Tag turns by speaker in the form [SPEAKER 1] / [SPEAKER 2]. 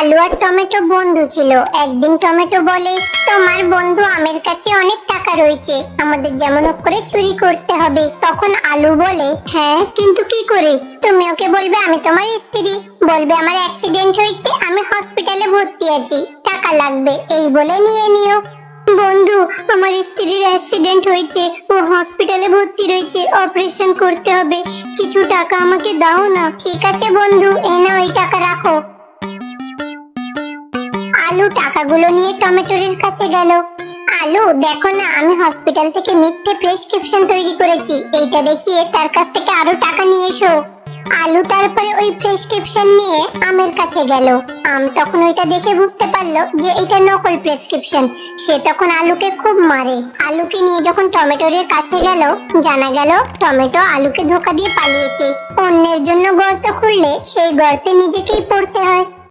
[SPEAKER 1] আলু আর টমেটো বন্ধু ছিল। একদিন টমেটো বলে, তোমার বন্ধু আমের কাছে অনেক টাকা রয়েছে, আমাদের যেমন হোক করে চুরি করতে হবে। তখন আলু বলে, হ্যাঁ কিন্তু কি করে? তুমি ওকে বলবে আমি তোমার স্ত্রী, বলবে আমার অ্যাক্সিডেন্ট হয়েছে, আমি হসপিটালে ভর্তি আছি, টাকা লাগবে, এই বলে নিয়ে নিও। বন্ধু, আমার স্ত্রীর অ্যাক্সিডেন্ট হয়েছে, ও হসপিটালে ভর্তি রয়েছে, অপারেশন করতে হবে, কিছু টাকা আমাকে দাও না। ঠিক আছে বন্ধু, এই নাও, এই টাকা রাখো। আলু টাকাগুলো নিয়ে টমেটোর কাছে গেল। আলু, দেখো না, আমি হসপিটাল থেকে মিথ্যে প্রেসক্রিপশন তৈরি করেছি, এইটা দেখিয়ে তার কাছ থেকে আরো টাকা নিয়ে এসো। আলু তারপরে ওই প্রেসক্রিপশন নিয়ে আমের কাছে গেল। আম তখন ওইটা দেখে বুঝতে পারলো যে এটা নকল প্রেসক্রিপশন। সে তখন আলুকে খুব মারে। আলুকে নিয়ে যখন টমেটোর কাছে গেল, জানা গেল টমেটো আলুকে ধোকা দিয়ে পালিয়েছে। অন্যের জন্য গর্ত খুললে সেই গর্তে নিজেকেই পড়তে হয়।